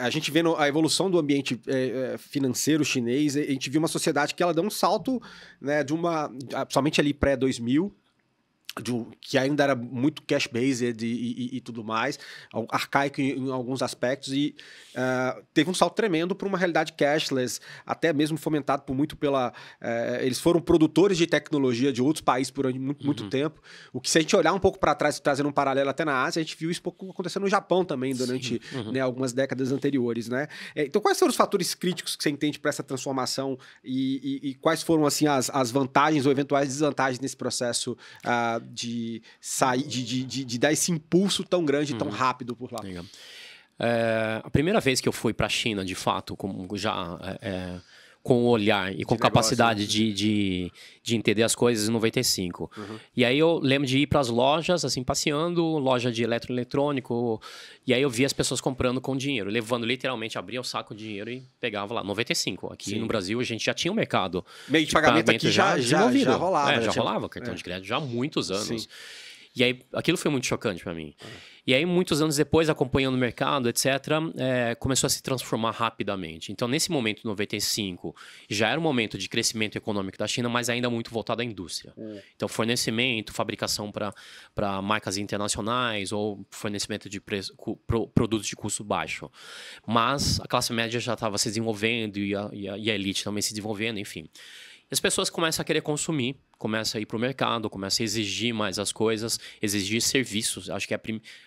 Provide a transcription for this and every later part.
a gente vendo a evolução do ambiente financeiro chinês, a gente viu uma sociedade que ela deu um salto, né, somente ali pré-2000, que ainda era muito cash-based e tudo mais, arcaico em alguns aspectos, e teve um salto tremendo para uma realidade cashless, até mesmo fomentado muito eles foram produtores de tecnologia de outros países por muito tempo, o que, se a gente olhar um pouco para trás, trazendo um paralelo até na Ásia, a gente viu isso pouco acontecendo no Japão também, durante né, algumas décadas anteriores, né? Então, quais foram os fatores críticos que você entende para essa transformação e quais foram, assim, as vantagens ou eventuais desvantagens nesse processo de sair, de dar esse impulso tão grande, tão rápido por lá? Legal. A primeira vez que eu fui para a China, de fato, com o olhar e com capacidade de entender as coisas, em 95. E aí eu lembro de ir para as lojas, assim, passeando, loja de eletroeletrônico, e aí eu via as pessoas comprando com dinheiro, levando literalmente, abria o saco de dinheiro e pegava lá. 95. Aqui no Brasil a gente já tinha um mercado. Meio de pagamento aqui já rolava. Já rolava cartão de crédito já há muitos anos. Sim. E aí, aquilo foi muito chocante para mim. E aí, muitos anos depois, acompanhando o mercado, etc., começou a se transformar rapidamente. Então, nesse momento, 95, já era um momento de crescimento econômico da China, mas ainda muito voltado à indústria. Então, fabricação para marcas internacionais ou fornecimento de produtos de custo baixo. Mas a classe média já estava se desenvolvendo e a elite também se desenvolvendo, enfim. As pessoas começam a querer consumir, começam a ir para o mercado, começam a exigir mais as coisas, exigir serviços. Acho que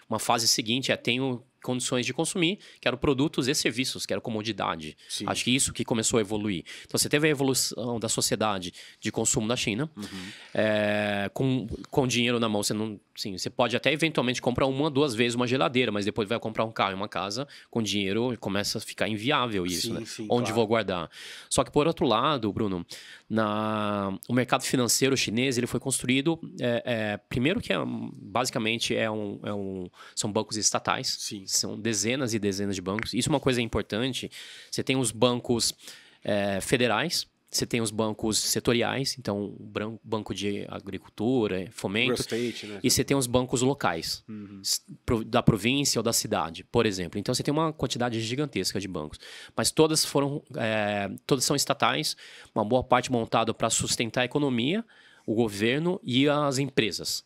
uma fase seguinte tenho condições de consumir, quero produtos e serviços, quero comodidade. Sim. Acho que isso que começou a evoluir. Então, você teve a evolução da sociedade de consumo da China, com dinheiro na mão. Você pode até eventualmente comprar 1 ou 2 vezes uma geladeira, mas depois vai comprar um carro e uma casa com dinheiro, começa a ficar inviável isso. Sim, né? Sim, onde vou guardar? Só que, por outro lado, Bruno, o mercado financeiro chinês ele foi construído, primeiro que basicamente são bancos estatais. Sim. São dezenas e dezenas de bancos. Isso é uma coisa importante. Você tem os bancos federais, você tem os bancos setoriais, então banco de agricultura, fomento, State, né? E você tem os bancos locais, da província ou da cidade, por exemplo. Então você tem uma quantidade gigantesca de bancos, mas todas são estatais, uma boa parte montada para sustentar a economia, o governo e as empresas.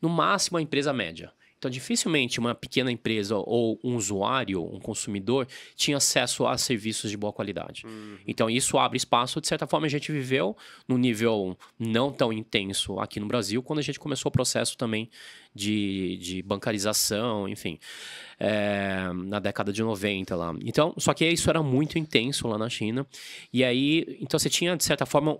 No máximo a empresa média. Então, dificilmente uma pequena empresa ou um usuário, um consumidor, tinha acesso a serviços de boa qualidade. Então, isso abre espaço. De certa forma, a gente viveu num nível não tão intenso aqui no Brasil, quando a gente começou o processo também de bancarização, enfim, na década de 90 lá. Então, só que isso era muito intenso lá na China. E aí, então você tinha, de certa forma,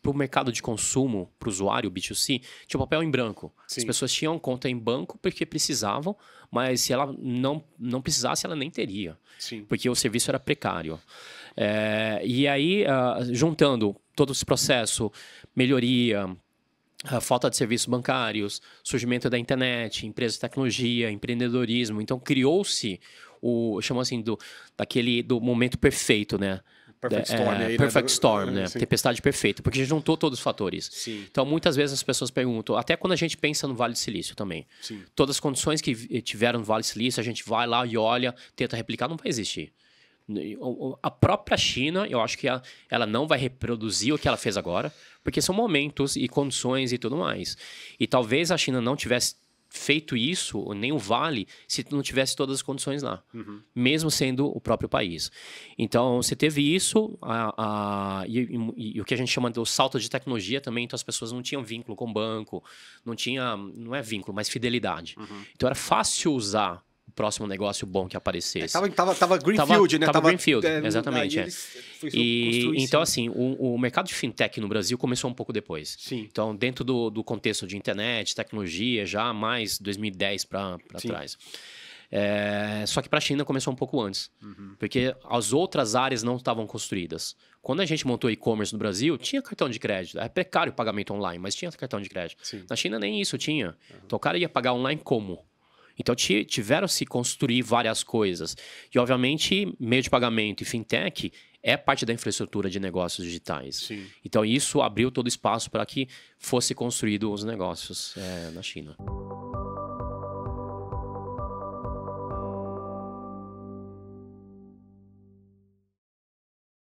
para o mercado de consumo, para o usuário, B2C, tinha papel em branco. Sim. As pessoas tinham conta em banco porque precisavam, mas se ela não precisasse, ela nem teria. Sim. Porque o serviço era precário. E aí, juntando todo esse processo, melhoria, a falta de serviços bancários, surgimento da internet, empresas de tecnologia, empreendedorismo. Então, criou-se chamo assim, do momento perfeito, né? Perfect Storm. Perfect Storm, né? Tempestade perfeita, porque a gente juntou todos os fatores. Sim. Então, muitas vezes as pessoas perguntam, até quando a gente pensa no Vale do Silício também. Sim. Todas as condições que tiveram no Vale do Silício, a gente vai lá e olha, tenta replicar, não vai existir. A própria China, eu acho que ela não vai reproduzir o que ela fez agora, porque são momentos e condições e tudo mais. E talvez a China não tivesse feito isso, nem o Vale, se não tivesse todas as condições lá, mesmo sendo o próprio país. Então, você teve isso, e o que a gente chama de salto de tecnologia também, então as pessoas não tinham vínculo com o banco, não é vínculo, mas fidelidade. Então, era fácil usar o próximo negócio bom que aparecesse. Tava Greenfield, né? Tava Greenfield, exatamente. Então, assim, o mercado de fintech no Brasil começou um pouco depois. Sim. Então, dentro do contexto de internet, tecnologia, já mais 2010 para trás. Só que para a China começou um pouco antes, porque as outras áreas não estavam construídas. Quando a gente montou e-commerce no Brasil, tinha cartão de crédito. É precário o pagamento online, mas tinha cartão de crédito. Sim. Na China nem isso tinha. Então, o cara ia pagar online como? Então, tiveram-se construir várias coisas. E, obviamente, meio de pagamento e fintech é parte da infraestrutura de negócios digitais. Sim. Então, isso abriu todo o espaço para que fosse construído os negócios na China.